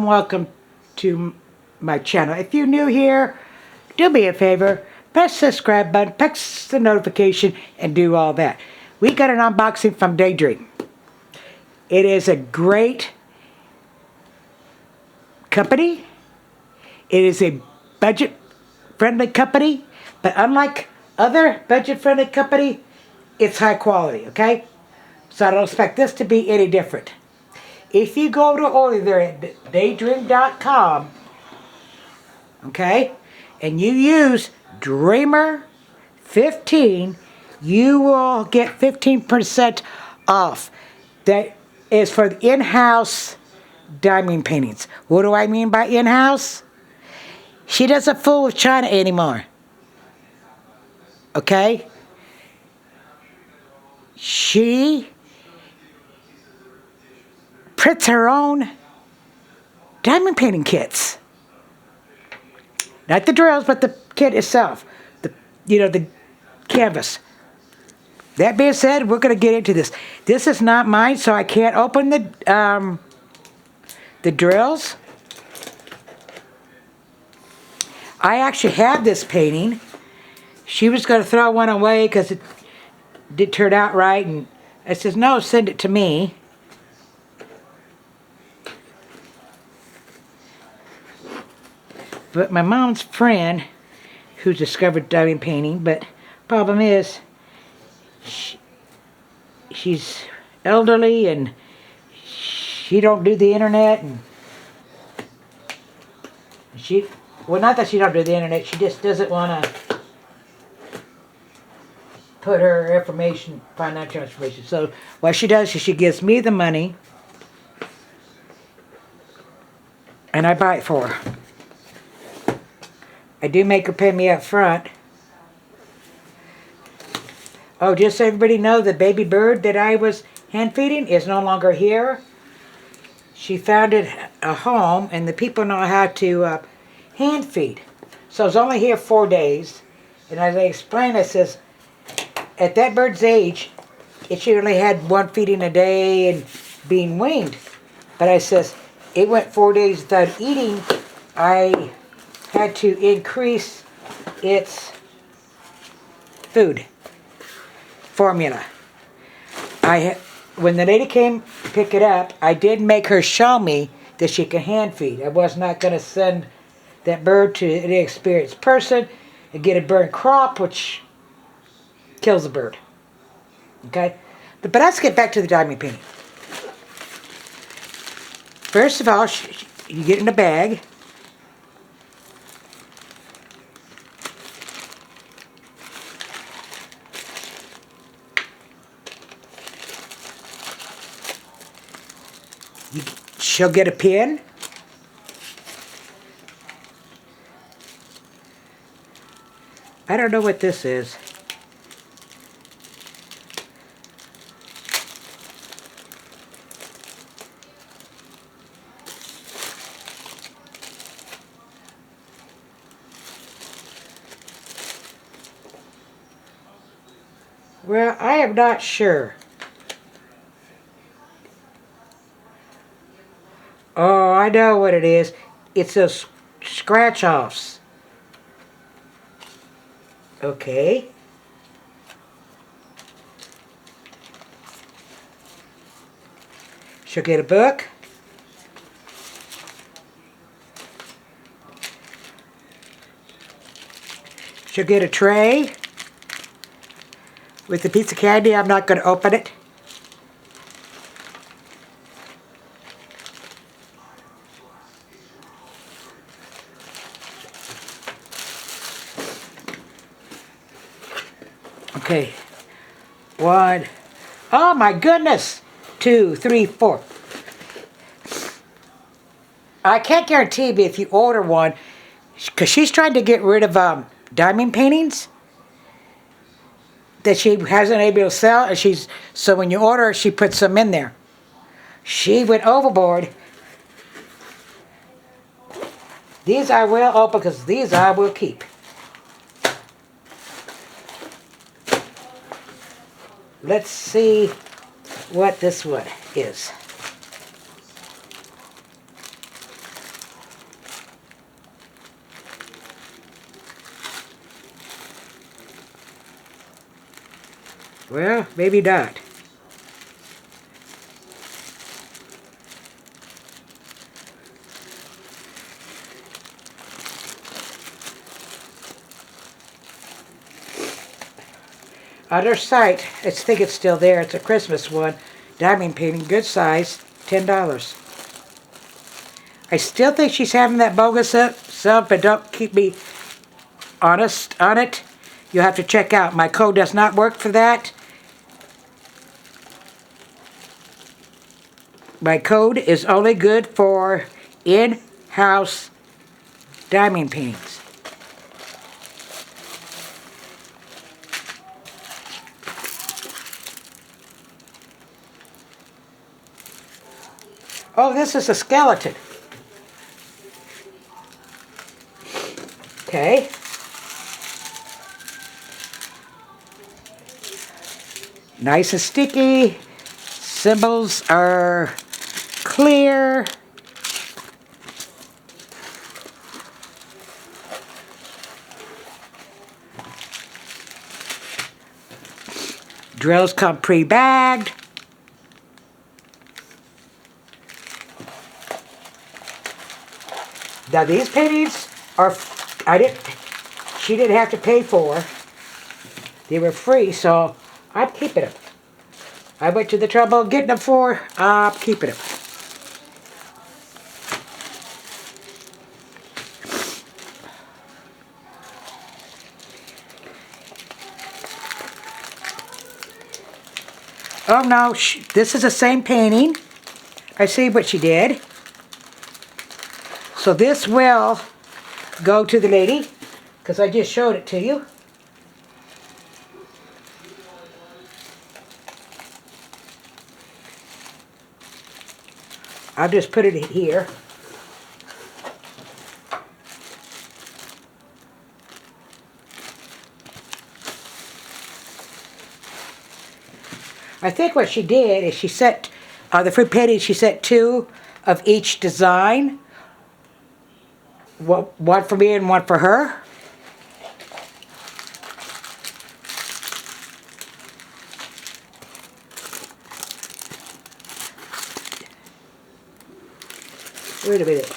welcome to my channel. If you're new here, do me a favor, press the subscribe button, press the notification, and do all that. We got an unboxing from Daydream. It is a great company. It is a budget-friendly company, but unlike other budget-friendly company, it's high quality, okay? So I don't expect this to be any different. If you go to order there at daydream.com, okay, and you use Dreamer15, you will get 15% off. That is for the in-house diamond paintings. What do I mean by in-house? She doesn't fool with China anymore. Okay? She prints her own diamond painting kits. Not the drills, but the kit itself. The canvas. That being said, we're going to get into this. This is not mine, so I can't open the drills. I actually have this painting. She was going to throw one away because it didn't turn out right, and I says, no, send it to me. But my mom's friend, who discovered diamond painting, but problem is, she's elderly and she don't do the internet, and well, not that she don't do the internet, she just doesn't want to put her information, financial information. So what she does is she gives me the money and I buy it for her. I do make her pay me up front. Oh, just so everybody know, the baby bird that I was hand feeding is no longer here. She founded a home, and the people know how to hand feed. So I was only here 4 days, and as I explained, I says, at that bird's age, she only had one feeding a day and being weaned. But I says, it went 4 days without eating. I had to increase its food formula. When the lady came to pick it up, I did make her show me that she can hand feed. I was not going to send that bird to an inexperienced person and get a bird crop, which kills the bird. Okay? But let's get back to the diamond painting. First of all, you get in a bag. She'll get a pin. I don't know what this is. Well, I am not sure. Oh, I know what it is. It's those scratch-offs. Okay. She'll get a book. She'll get a tray with a piece of candy. I'm not going to open it. Okay, 1, oh my goodness, 2, 3, 4. I can't guarantee, but if you order one, because she's trying to get rid of diamond paintings that she hasn't able to sell, and so when you order, she puts them in there. She went overboard. These I will open because these I will keep. Let's see what this one is. Well, maybe not. Other site, I think it's still there. It's a Christmas one. Diamond painting, good size, $10. I still think she's having that bogus sub, but don't keep me honest on it. You'll have to check out. My code does not work for that. My code is only good for in-house diamond paintings. Oh, this is a skeleton. Okay. Nice and sticky. Symbols are clear. Drills come pre-bagged. Now these paintings are, she didn't have to pay for. They were free, so I'm keeping them. I went to the trouble of getting them for, I'm keeping them. Oh no, this is the same painting. I see what she did. So this will go to the lady, because I just showed it to you. I'll just put it here. I think what she did is she set, the free painting, she set 2 of each design. One for me and one for her. Wait a minute.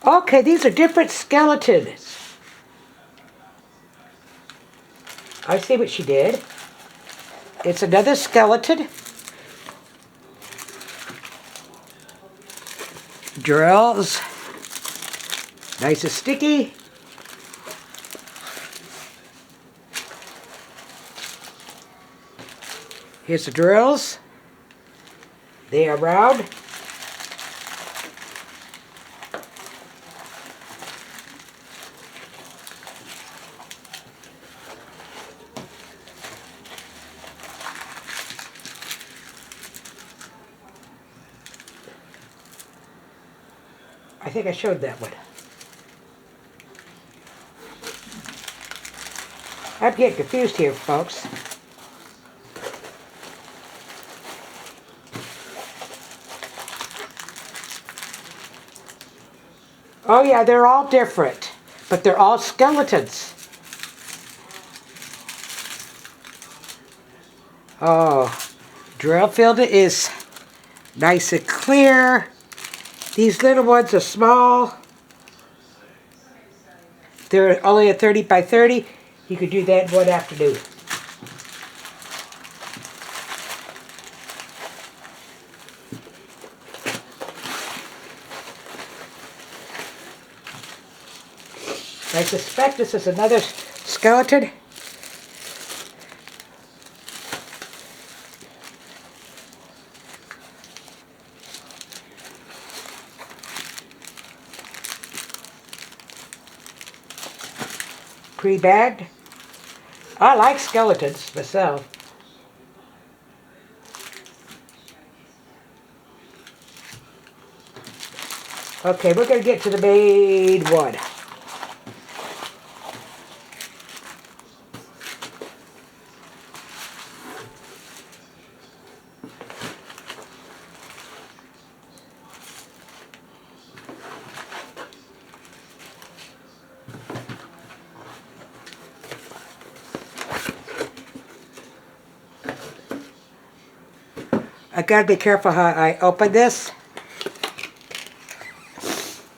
Okay, these are different skeletons. I see what she did. It's another skeleton. Drills. Nice and sticky. Here's the drills. They are round. I think I showed that one. I'm getting confused here, folks. Oh yeah, they're all different, but they're all skeletons. Oh, drill field is nice and clear. These little ones are small. They're only a 30 by 30. You could do that in one afternoon. I suspect this is another skeleton. Pre-bagged. I like skeletons myself. Okay, we're going to get to the main one. I gotta be careful how I open this.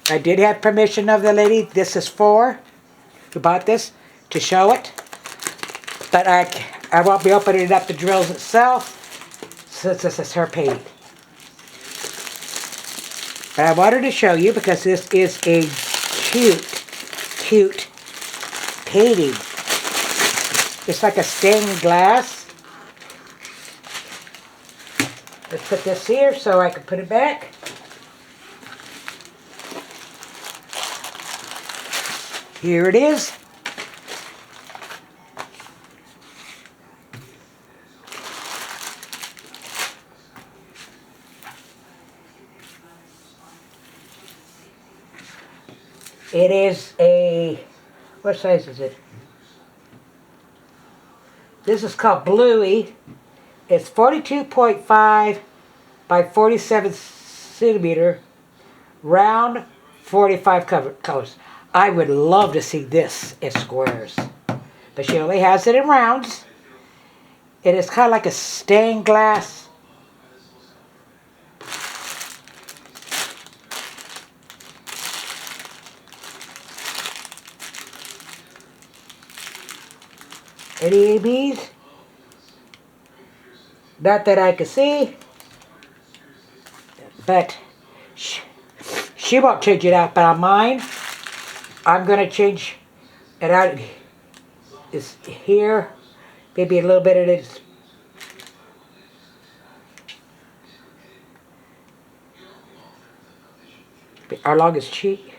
I did have permission of the lady this is for, who bought this, to show it. But I won't be opening up the drills itself, since this is her painting. But I wanted to show you because this is a cute painting. It's like a stained glass. Let's put this here so I can put it back. Here it is. It is a, what size is it? This is called Bluey. It's 42.5 by 47 centimeter, round, 45 colors. I would love to see this in squares, but she only has it in rounds. It is kind of like a stained glass. Any ABs? Not that I can see, but she won't change it out. But on mine, I'm gonna change it out. Is here, maybe a little bit of this. Along his cheek,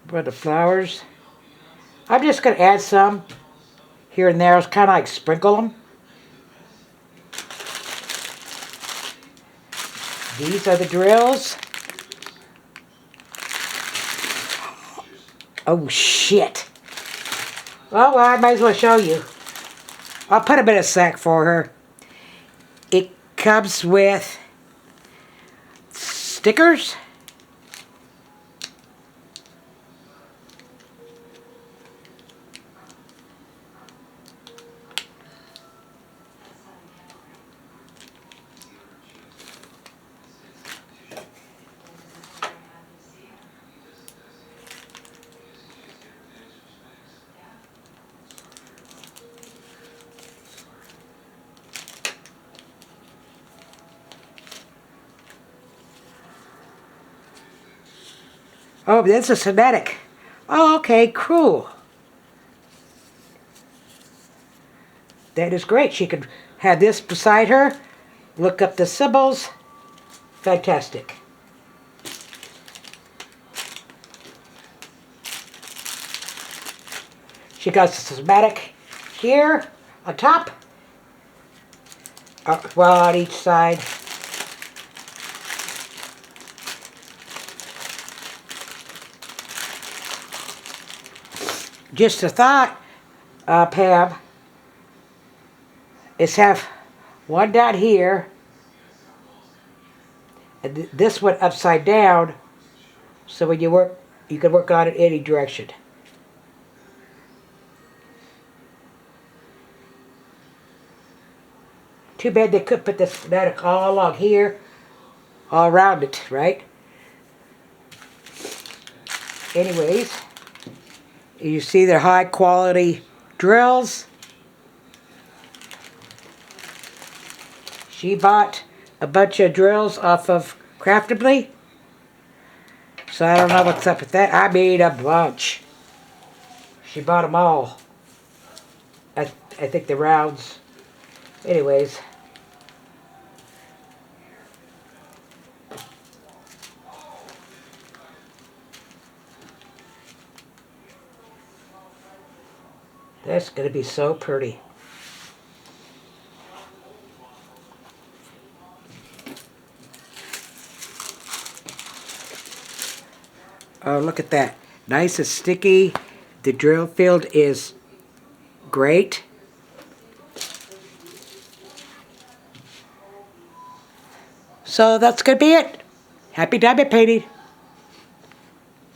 for the flowers. I'm just gonna add some here and there. It's kind of like sprinkle them. These are the drills. Oh shit. Well, I might as well show you. I'll put them in a sack for her. It comes with stickers. Oh, that's a somatic. Oh, okay, cool. That is great. She could have this beside her, look up the symbols. Fantastic. She got the somatic here on top, well, on each side. Just a thought, Pam, is have one down here and this one upside down, so when you work, you can work on it any direction. Too bad they could put this fanatic all along here, all around it, right? Anyways, you see their high quality drills. She bought a bunch of drills off of Craftably. So I don't know what's up with that. I made a bunch. She bought them all. I think the rounds. Anyways. That's going to be so pretty. Oh, look at that. Nice and sticky. The drill field is great. So that's going to be it. Happy diamond painting.